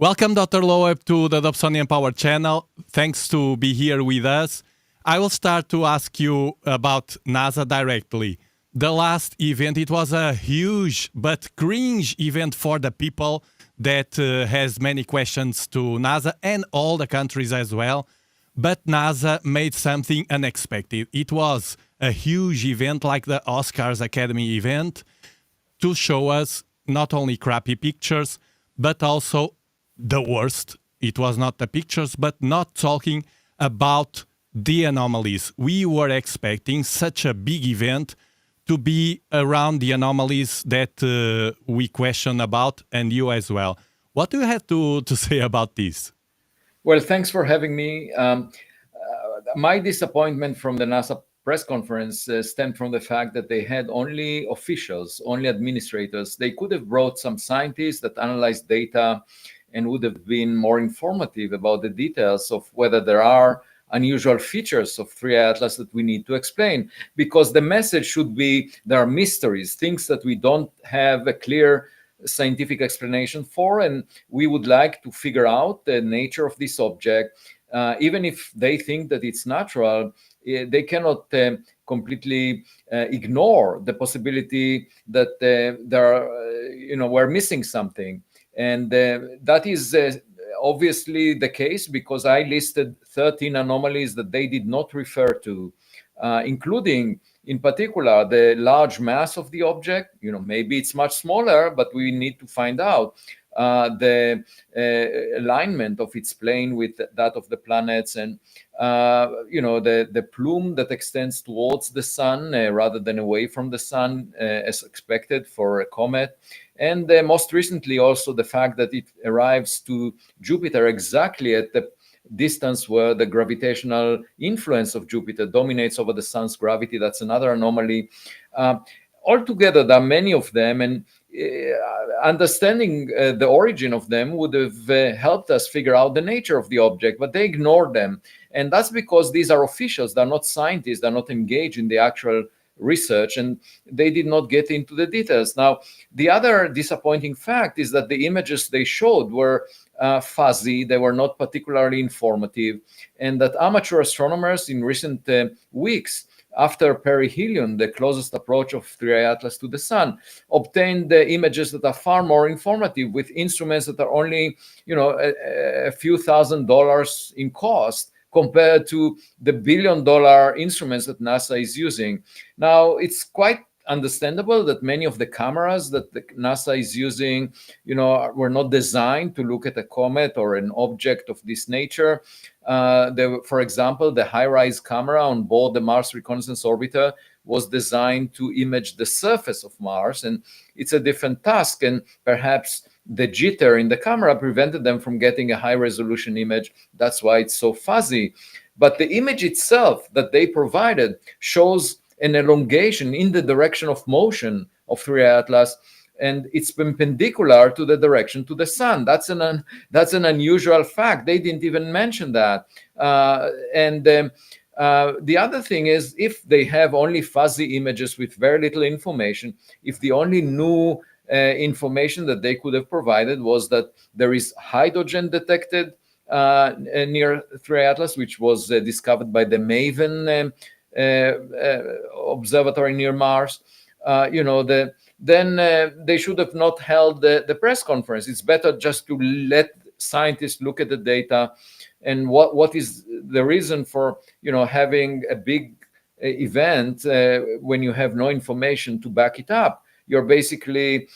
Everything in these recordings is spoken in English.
Welcome, Dr. Loeb, to the Dobsonian Power channel. Thanks to be here with us. I will start to ask you about NASA directly. The last event, it was a huge but cringe event for the people that has many questions to NASA and all the countries as well. But NASA made something unexpected. It was a huge event like the Oscars Academy event to show us not only crappy pictures, but also the worst. It was not the pictures, but not talking about the anomalies. We were expecting such a big event to be around the anomalies that we question about, and you as well. What do you have to say about this? Well, thanks for having me. My disappointment from the NASA press conference stemmed from the fact that they had only officials, only administrators. They could have brought some scientists that analyzed data and would have been more informative about the details of whether there are unusual features of 3i Atlas that we need to explain. Because the message should be there are mysteries, things that we don't have a clear scientific explanation for, and we would like to figure out the nature of this object. Even if they think that it's natural, they cannot completely ignore the possibility that we're missing something. And that is obviously the case because I listed 13 anomalies that they did not refer to, including, in particular, the large mass of the object. Maybe it's much smaller, but we need to find out the alignment of its plane with that of the planets, and the plume that extends towards the sun rather than away from the sun, as expected for a comet. And most recently, also the fact that it arrives to Jupiter exactly at the distance where the gravitational influence of Jupiter dominates over the sun's gravity. That's another anomaly. Altogether, there are many of them, and understanding the origin of them would have helped us figure out the nature of the object, but they ignored them. And that's because these are officials, they're not scientists, they're not engaged in the actual research, and they did not get into the details. Now, the other disappointing fact is that the images they showed were fuzzy, they were not particularly informative, and that amateur astronomers in recent weeks, after perihelion, the closest approach of 3i Atlas to the sun, obtained the images that are far more informative with instruments that are only, a few $1,000s in cost compared to the billion-dollar instruments that NASA is using. Now, it's quite understandable that many of the cameras that the NASA is using, were not designed to look at a comet or an object of this nature. For example, the high-rise camera on board the Mars Reconnaissance Orbiter was designed to image the surface of Mars, and it's a different task, and perhaps the jitter in the camera prevented them from getting a high-resolution image. That's why it's so fuzzy. But the image itself that they provided shows an elongation in the direction of motion of 3i Atlas, and it's perpendicular to the direction to the sun. That's an unusual fact. They didn't even mention that. The other thing is, if they have only fuzzy images with very little information, if the only new information that they could have provided was that there is hydrogen detected near 3i Atlas, which was discovered by the MAVEN observatory near Mars, then they should have not held the press conference. It's better just to let scientists look at the data and what is the reason for having a big event when you have no information to back it up. You're basically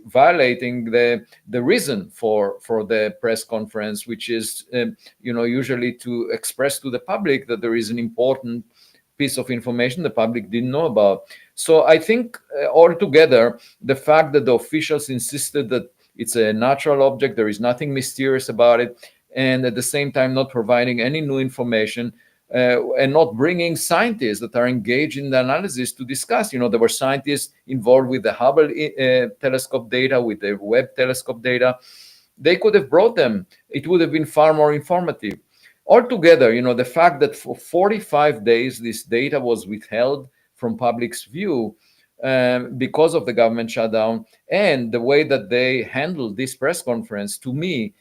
violating the reason for the press conference, which is usually to express to the public that there is an important piece of information the public didn't know about. So I think altogether, the fact that the officials insisted that it's a natural object, there is nothing mysterious about it, and at the same time not providing any new information, and not bringing scientists that are engaged in the analysis to discuss. There were scientists involved with the Hubble telescope data, with the Webb telescope data. They could have brought them. It would have been far more informative. Altogether, the fact that for 45 days this data was withheld from public's view because of the government shutdown, and the way that they handled this press conference, to me,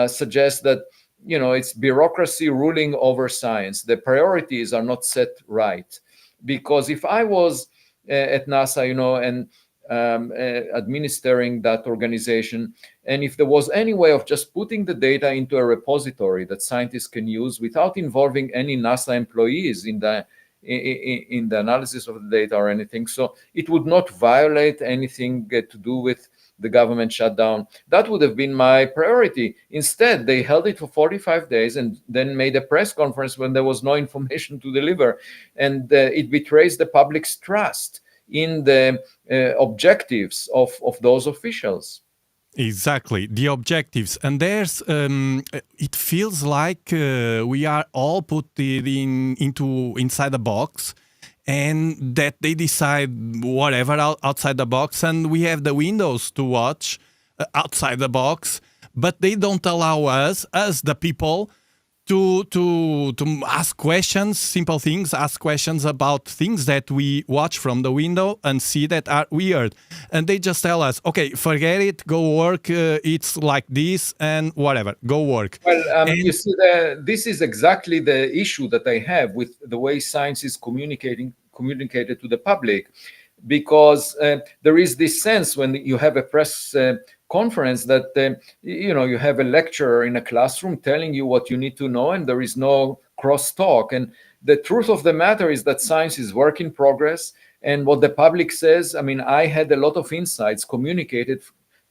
suggests that it's bureaucracy ruling over science. The priorities are not set right. Because if I was at NASA, and administering that organization, and if there was any way of just putting the data into a repository that scientists can use without involving any NASA employees in the analysis of the data or anything, so it would not violate anything to do with the government shutdown, that would have been my priority. Instead, they held it for 45 days and then made a press conference when there was no information to deliver. And it betrays the public's trust in the objectives of those officials. Exactly, the objectives. And there's, it feels like we are all put inside a box, and that they decide whatever outside the box, and we have the windows to watch outside the box, but they don't allow us, the people, to ask questions, simple things, ask questions about things that we watch from the window and see that are weird. And they just tell us, okay, forget it, go work, it's like this, and whatever, go work. Well, you see, this is exactly the issue that I have with the way science is communicated to the public, because there is this sense when you have a press conference that you have a lecturer in a classroom telling you what you need to know, and there is no cross-talk. And the truth of the matter is that science is work in progress, and what the public says, I had a lot of insights communicated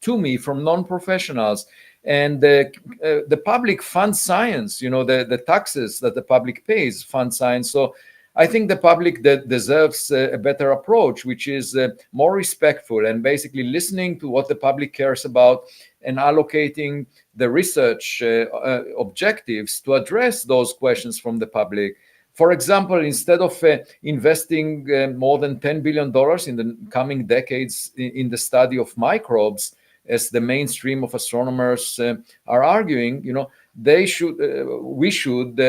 to me from non-professionals, and the public funds science. The taxes that the public pays fund science. So I think the public deserves a better approach, which is more respectful and basically listening to what the public cares about and allocating the research objectives to address those questions from the public. For example, instead of investing more than $10 billion in the coming decades in the study of microbes, as the mainstream of astronomers are arguing, we should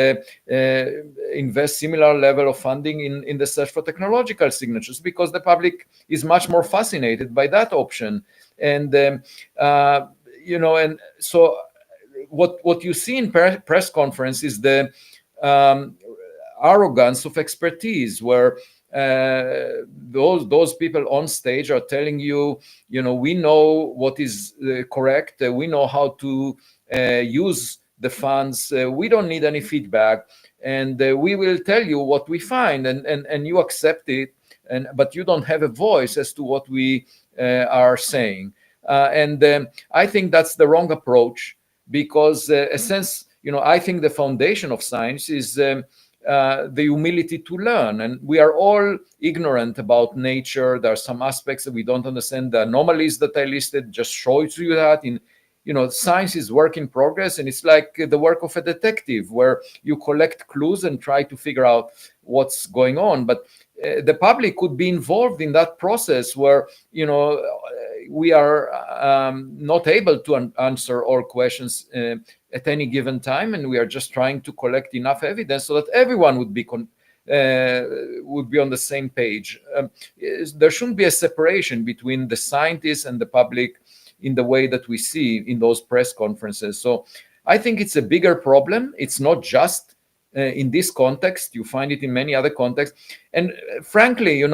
invest similar level of funding in the search for technological signatures, because the public is much more fascinated by that option. And and so what you see in press conference is the arrogance of expertise, where those people on stage are telling you, we know what is correct, we know how to use the funds, we don't need any feedback, and we will tell you what we find, and you accept it, but you don't have a voice as to what we are saying. And I think that's the wrong approach, because I think the foundation of science is the humility to learn, and we are all ignorant about nature. There are some aspects that we don't understand. The anomalies that I listed just show you that. Science is work in progress, and it's like the work of a detective, where you collect clues and try to figure out what's going on. But the public could be involved in that process, where we are not able to answer all questions at any given time, and we are just trying to collect enough evidence so that everyone would be on the same page. There shouldn't be a separation between the scientists and the public in the way that we see in those press conferences. So I think it's a bigger problem. It's not just in this context. You find it in many other contexts. And frankly,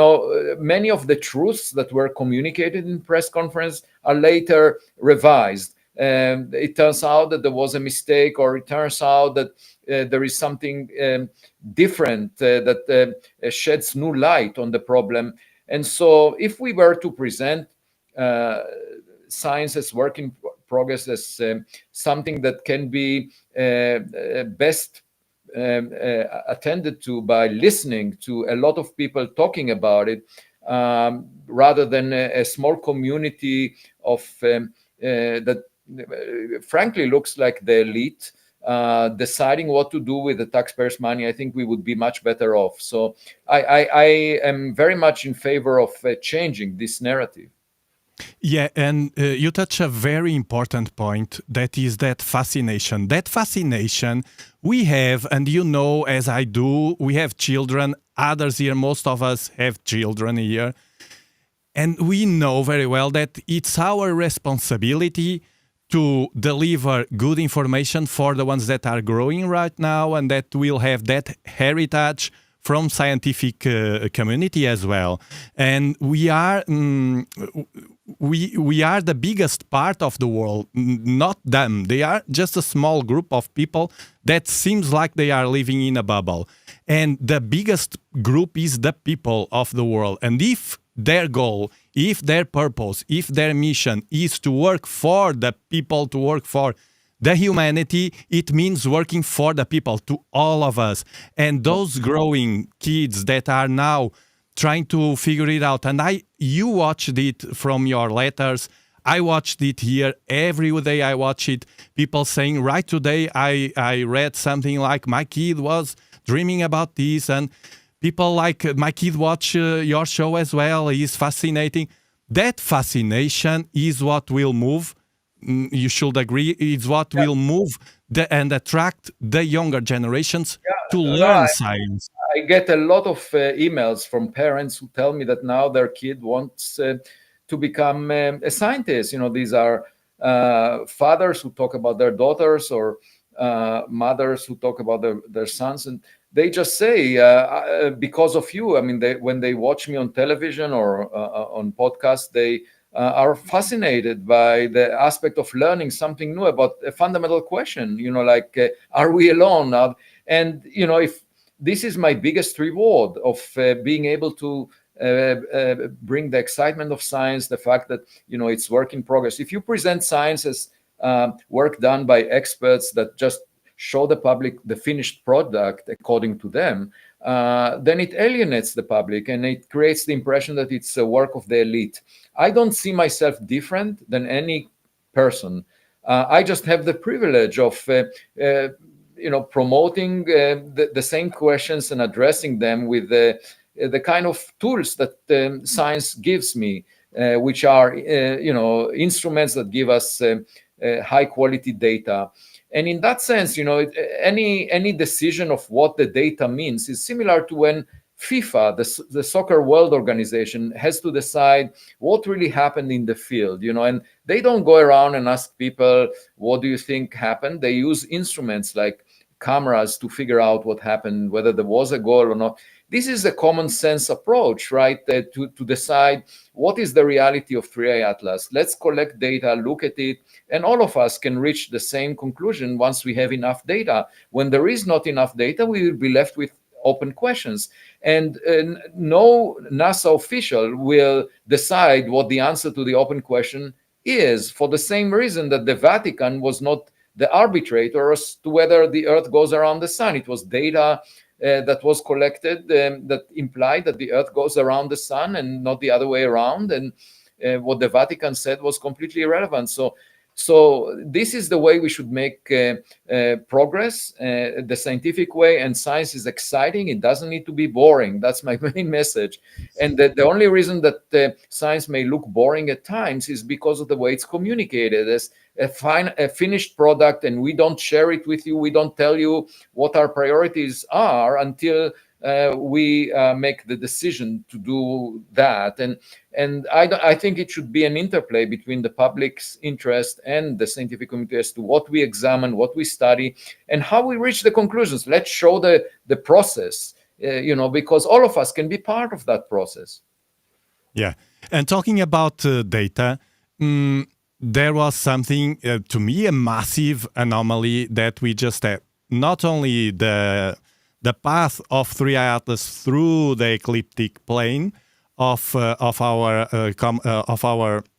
many of the truths that were communicated in press conference are later revised. It turns out that there was a mistake, or it turns out that there is something different that sheds new light on the problem. And so if we were to present science as work in progress, as something that can be best attended to by listening to a lot of people talking about it, rather than a small community of that frankly looks like the elite deciding what to do with the taxpayers' money, I think we would be much better off. So I am very much in favor of changing this narrative. Yeah, and you touch a very important point, that is that fascination. That fascination we have, and as I do, we have children, others here, most of us have children here. And we know very well that it's our responsibility to deliver good information for the ones that are growing right now and that will have that heritage from scientific community as well. And we are we are the biggest part of the world, not them. They are just a small group of people that seems like they are living in a bubble. And the biggest group is the people of the world. And if their goal, if their purpose, if their mission is to work for the people, to work for the humanity, it means working for the people, to all of us. And those growing kids that are now trying to figure it out, and you watched it from your letters, I watched it here every day. I watch it. People saying, right today, I read something like, my kid was dreaming about this, and people like, my kid watch your show as well. He's fascinating. That fascination is what will move. You should agree. It's what will move and attract the younger generations to learn science. I get a lot of emails from parents who tell me that now their kid wants to become a scientist. You know, these are fathers who talk about their daughters, or mothers who talk about their sons, and they just say, because of you. I mean, when they watch me on television or on podcasts, they are fascinated by the aspect of learning something new about a fundamental question, you know, like, are we alone? And, you know, if this is my biggest reward of being able to bring the excitement of science, the fact that, you know, it's work in progress. If you present science as work done by experts that just show the public the finished product according to them, then it alienates the public and it creates the impression that it's a work of the elite. I don't see myself different than any person. I just have the privilege of promoting the same questions and addressing them with the kind of tools that science gives me, which are instruments that give us high quality data. And in that sense, you know, any decision of what the data means is similar to when FIFA, the soccer world organization, has to decide what really happened in the field, you know, and they don't go around and ask people, what do you think happened? They use instruments like cameras to figure out what happened, whether there was a goal or not. This is a common sense approach, right? To decide what is the reality of 3I Atlas. Let's collect data, look at it, and all of us can reach the same conclusion once we have enough data. When there is not enough data, we will be left with open questions. And no NASA official will decide what the answer to the open question is, for the same reason that the Vatican was not the arbitrator as to whether the Earth goes around the sun. It was data that was collected that implied that the Earth goes around the sun and not the other way around. And what the Vatican said was completely irrelevant. So this is the way we should make progress, the scientific way. And science is exciting. It doesn't need to be boring. That's my main message. And the only reason that science may look boring at times is because of the way it's communicated as a finished product, and we don't share it with you. We don't tell you what our priorities are until we make the decision to do that. And I think it should be an interplay between the public's interest and the scientific community as to what we examine, what we study, and how we reach the conclusions. Let's show the process, because all of us can be part of that process. Yeah. And talking about data, there was something, to me, a massive anomaly that we just had. Not only the path of 3I Atlas through the ecliptic plane of our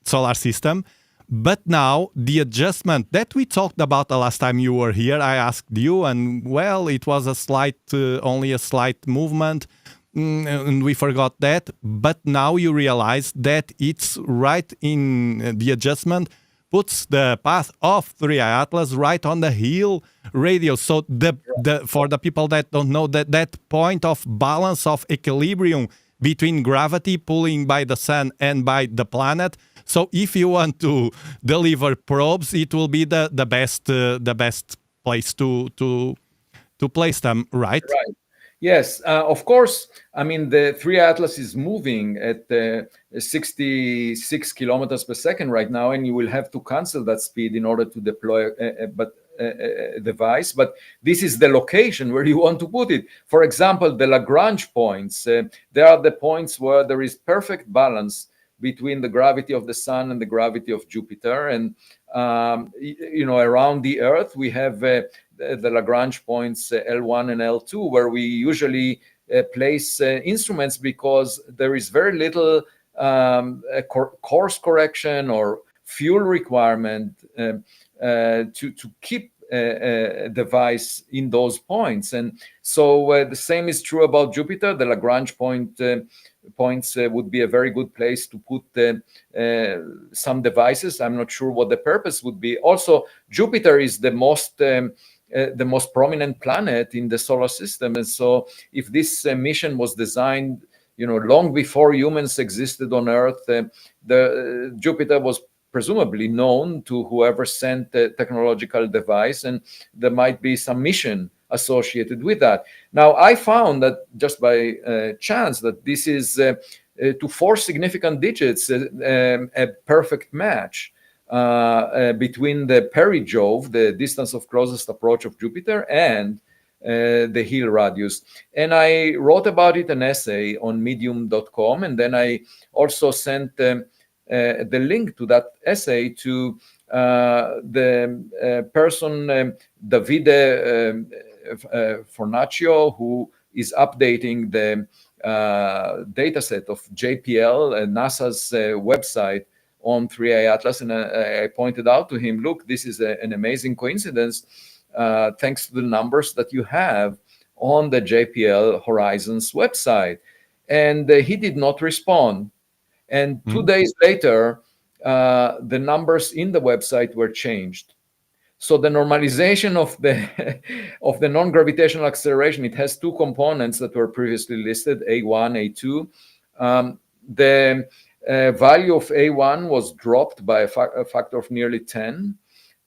solar system, but now the adjustment that we talked about the last time you were here. I asked you, and well, it was only a slight movement, and we forgot that. But now you realize that it's right in the adjustment puts the path of 3I Atlas right on the heel radius. So for the people that don't know, that point of balance of equilibrium between gravity pulling by the sun and by the planet. So if you want to deliver probes, it will be the best place to place them, right? Right. Yes, of course. I mean, the 3 Atlas is moving at 66 kilometers per second right now, and you will have to cancel that speed in order to deploy a device. But this is the location where you want to put it. For example, the Lagrange points, they are the points where there is perfect balance between the gravity of the sun and the gravity of Jupiter. And, around the Earth, we have the Lagrange points L1 and L2, where we usually place instruments because there is very little course correction or fuel requirement to keep a device in those points. And so the same is true about Jupiter. The Lagrange points would be a very good place to put some devices. I'm not sure what the purpose would be. Also, Jupiter is the most prominent planet in the solar system, and so if this mission was designed, long before humans existed on Earth, the Jupiter was presumably known to whoever sent the technological device, and there might be some mission associated with that. Now, I found that just by chance that this is to 4 significant digits a perfect match between the perigove, the distance of closest approach of Jupiter, and the Hill radius. And I wrote about it an essay on medium.com, and then I also sent the link to that essay to the person, Davide Fornaccio, who is updating the dataset of JPL, NASA's website, on 3i Atlas, and I pointed out to him, look, this is an amazing coincidence, thanks to the numbers that you have on the JPL Horizons website. And he did not respond. And 2 days later, the numbers in the website were changed. So the normalization of the of the non-gravitational acceleration, it has 2 components that were previously listed, A1, A2. The value of A1 was dropped by a factor of nearly 10.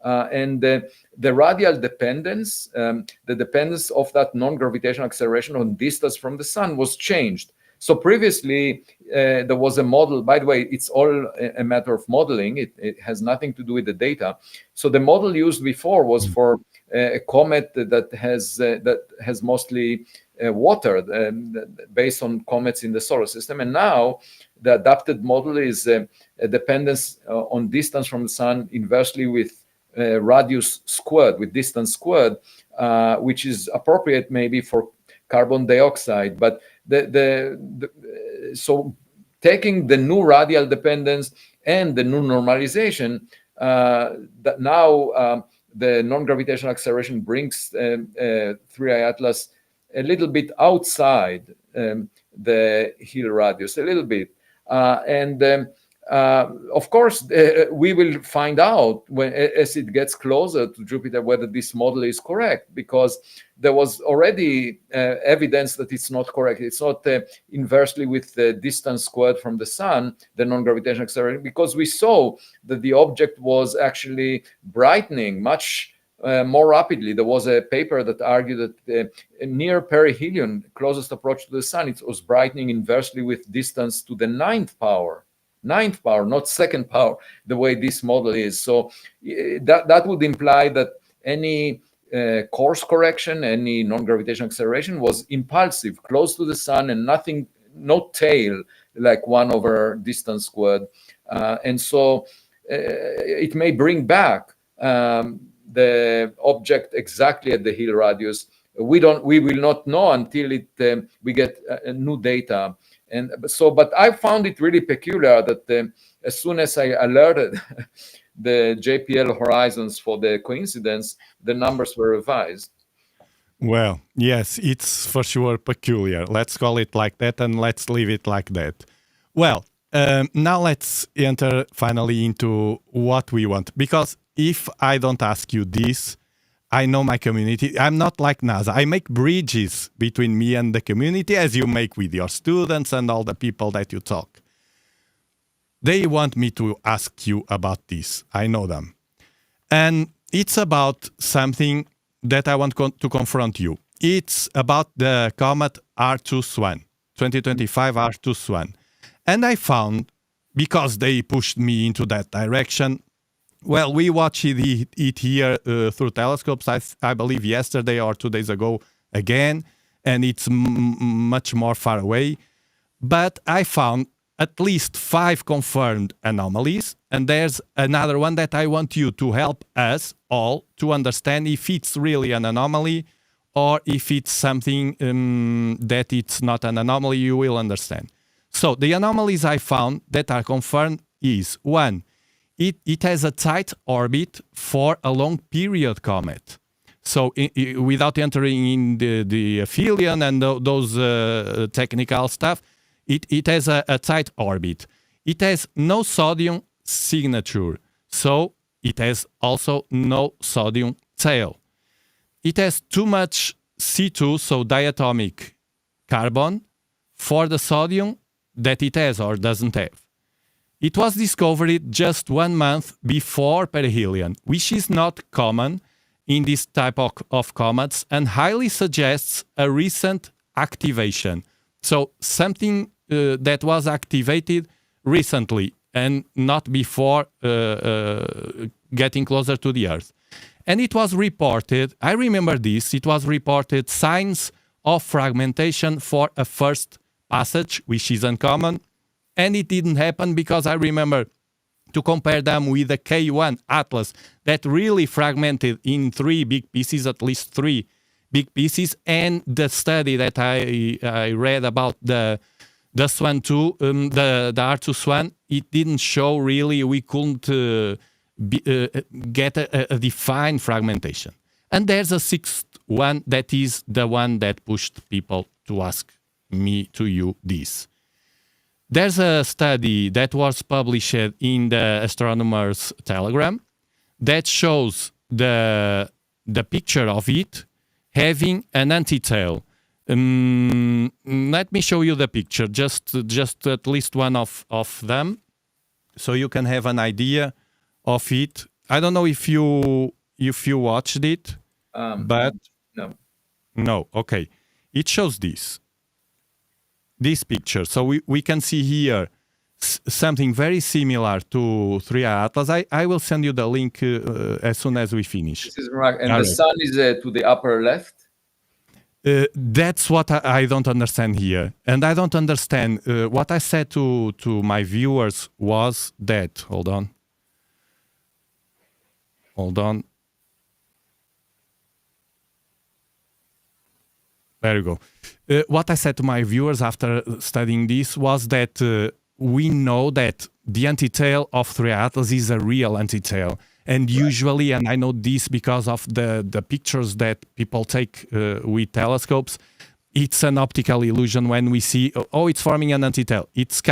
And the radial dependence, the dependence of that non-gravitational acceleration on distance from the sun was changed. So previously, there was a model. By the way, it's all a matter of modeling. It has nothing to do with the data. So the model used before was for a comet that has mostly water, based on comets in the solar system. And now the adapted model is a dependence on distance from the sun inversely with radius squared, with distance squared, which is appropriate maybe for carbon dioxide. But so taking the new radial dependence and the new normalization, that now the non-gravitational acceleration brings 3i Atlas a little bit outside the Hill radius, a little bit. Of course, we will find out as it gets closer to Jupiter whether this model is correct, because there was already evidence that it's not correct. It's not inversely with the distance squared from the sun, the non-gravitational acceleration, because we saw that the object was actually brightening much more rapidly. There was a paper that argued that near perihelion, closest approach to the sun, it was brightening inversely with distance to the ninth power, not second power, the way this model is. So that would imply that any course correction, any non-gravitational acceleration was impulsive, close to the sun, and nothing, no tail, like 1 over distance squared. And so it may bring back the object exactly at the Hill radius. We will not know until we get new data. And so, but I found it really peculiar that as soon as I alerted the JPL Horizons for the coincidence, the numbers were revised. Well, yes, it's for sure peculiar. Let's call it like that, and let's leave it like that. Well, now let's enter finally into what we want. Because if I don't ask you this, I know my community. I'm not like NASA. I make bridges between me and the community, as you make with your students and all the people that you talk. They want me to ask you about this. I know them. And it's about something that I want to confront you. It's about the comet R2-Swan, 2025 R2-Swan. And I found, because they pushed me into that direction, well, we watched it here through telescopes, I believe yesterday or 2 days ago again, and it's much more far away. But I found at least 5 confirmed anomalies, and there's another one that I want you to help us all to understand if it's really an anomaly or if it's something that it's not an anomaly. You will understand. So the anomalies I found that are confirmed is, one, it has a tight orbit for a long period comet. So without entering in the aphelion and those technical stuff, it has a tight orbit. It has no sodium signature, so it has also no sodium tail. It has too much C2, so diatomic carbon, for the sodium that it has or doesn't have. It was discovered just 1 month before perihelion, which is not common in this type of comets and highly suggests a recent activation. So something that was activated recently and not before getting closer to the Earth. And it was reported, I remember this, it was reported signs of fragmentation for a first passage, which is uncommon. And it didn't happen because I remember to compare them with the K1 Atlas that really fragmented in 3 big pieces, at least 3 big pieces. And the study that I read about the Swan 2, the R2-Swan, it didn't show really, we couldn't get a defined fragmentation. And there's a 6th one that is the one that pushed people to ask me to you this. There's a study that was published in the Astronomer's Telegram that shows the picture of it having an anti-tail. Let me show you the picture, just at least one of them, so you can have an idea of it. I don't know if you watched it, but no. Okay, it shows this picture. So we can see here something very similar to 3 Atlas. I will send you the link as soon as we finish. This is right. And the sun is to the upper left? That's what I don't understand here. And I don't understand. What I said to my viewers was that, hold on. There you go. What I said to my viewers after studying this was that we know that the anti-tail of 3 Atlas is a real anti-tail. And usually, and I know this because of the pictures that people take with telescopes, it's an optical illusion when we see, oh, it's forming an anti-tail. It's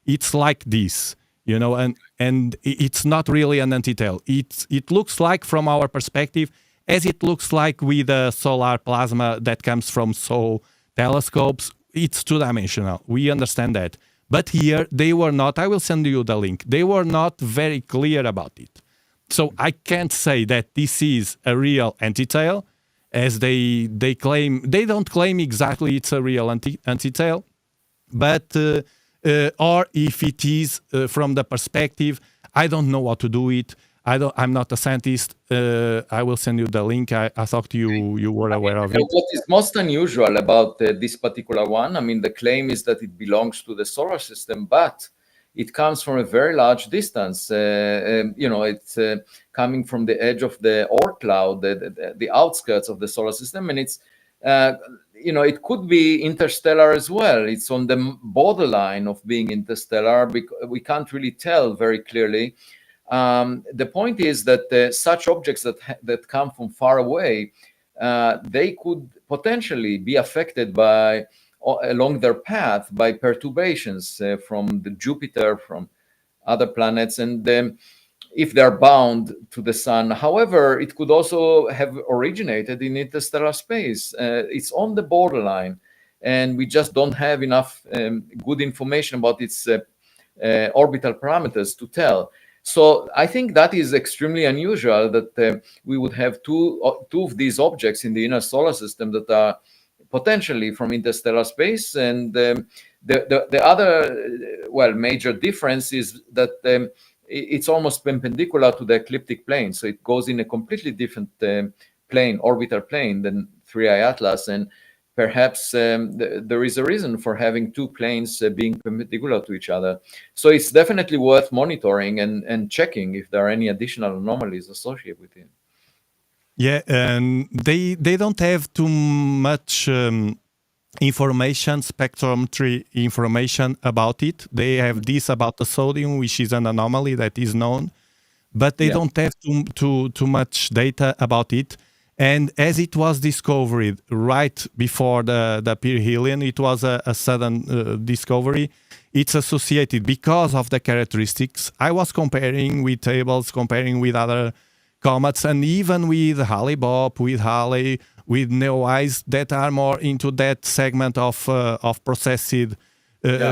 it's like this, you know, and it's not really an anti-tail. It looks like, from our perspective, as it looks like with the solar plasma that comes from SO telescopes, it's 2-dimensional. We understand that. But here, they were not, I will send you the link, they were not very clear about it. So I can't say that this is a real anti-tail, as they claim. They don't claim exactly it's a real anti-tail, but or if it is from the perspective, I don't know what to do it. I'm not a scientist. I will send you the link. I thought you were aware of it. What is most unusual about this particular one, I mean, the claim is that it belongs to the solar system, but it comes from a very large distance. It's coming from the edge of the Oort cloud, the outskirts of the solar system, and it's, it could be interstellar as well. It's on the borderline of being interstellar. We can't really tell very clearly. The point is that such objects that come from far away, they could potentially be affected by, along their path, by perturbations from the Jupiter, from other planets, and if they're bound to the sun. However, it could also have originated in interstellar space. It's on the borderline, and we just don't have enough good information about its orbital parameters to tell. So I think that is extremely unusual that we would have two of these objects in the inner solar system that are potentially from interstellar space. And the other, well, major difference is that it's almost perpendicular to the ecliptic plane. So it goes in a completely different plane, orbital plane than 3I Atlas. And perhaps there is a reason for having two planes being perpendicular to each other. So it's definitely worth monitoring and checking if there are any additional anomalies associated with it. Yeah, and they don't have too much information, spectrometry information about it. They have this about the sodium, which is an anomaly that is known, but they don't have too much data about it. And as it was discovered right before the perihelion, it was a sudden discovery. It's associated because of the characteristics. I was comparing with tables, comparing with other comets, and even with Halley-Bopp, with Halley, with Neowise, that are more into that segment of processed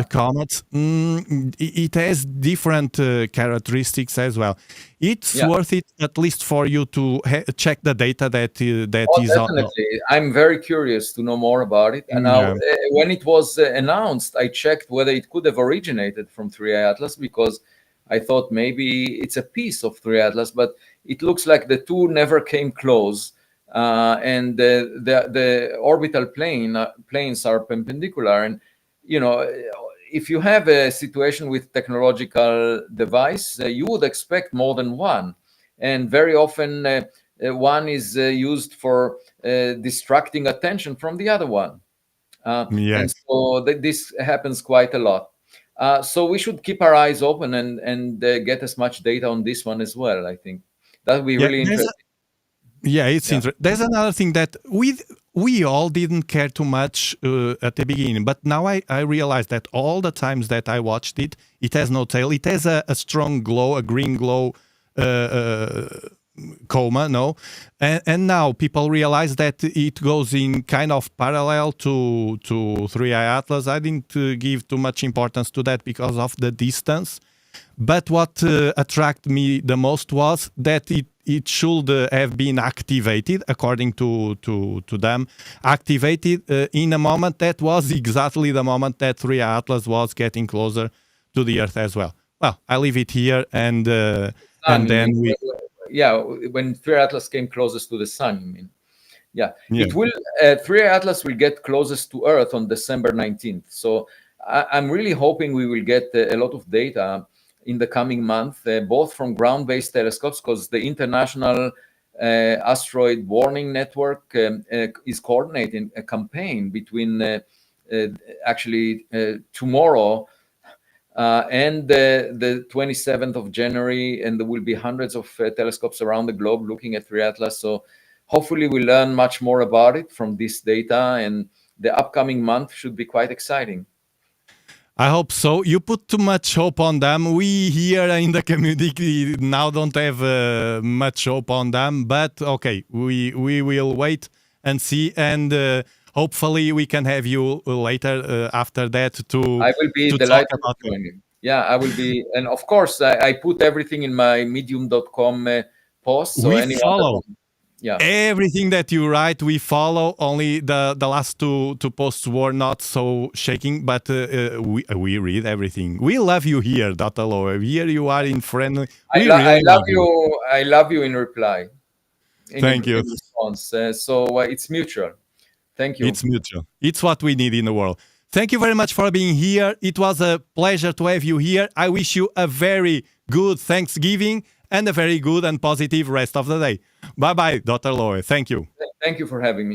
comets. It has different characteristics as well. It's worth it, at least for you to check the data that is definitely. I'm very curious to know more about it. And now, when it was announced, I checked whether it could have originated from 3I Atlas, because I thought maybe it's a piece of 3I Atlas, but it looks like the two never came close. And the orbital planes are perpendicular. And if you have a situation with technological device, you would expect more than one. And very often one is used for distracting attention from the other one. And so this happens quite a lot. So we should keep our eyes open and get as much data on this one as well. I think that would be really interesting. It's interesting. There's another thing that we all didn't care too much at the beginning, but now I realize that all the times that I watched it, it has no tail. It has a strong glow, a green glow coma, no? And now people realize that it goes in kind of parallel to 3I Atlas. I didn't give too much importance to that because of the distance. But what attracted me the most was that it should have been activated, according to them, activated in a moment that was exactly the moment that 3I Atlas was getting closer to the Earth as well. Well, I leave it here, and then we... Yeah, when 3I Atlas came closest to the sun, you mean? It will. 3I Atlas will get closest to Earth on December 19th. So I'm really hoping we will get a lot of data in the coming month, both from ground-based telescopes, because the International Asteroid Warning Network is coordinating a campaign between actually tomorrow and the 27th of January, and there will be hundreds of telescopes around the globe looking at 3I Atlas. So hopefully we learn much more about it from this data, and the upcoming month should be quite exciting. I hope so. You put too much hope on them. We here in the community now don't have much hope on them, but okay, we will wait and see, and hopefully we can have you later after that to I will be to delighted talk about to join you. Yeah, I will be, and of course I put everything in my medium.com post. So we follow. Yeah, everything that you write, we follow. Only the last two posts were not so shaking, but we read everything. We love you here, Dr. Loeb. Here you are in friendly. I love you. I love you in reply. Thank you. In response. So it's mutual. Thank you. It's mutual. It's what we need in the world. Thank you very much for being here. It was a pleasure to have you here. I wish you a very good Thanksgiving and a very good and positive rest of the day. Bye-bye, Dr. Loeb. Thank you. Thank you for having me.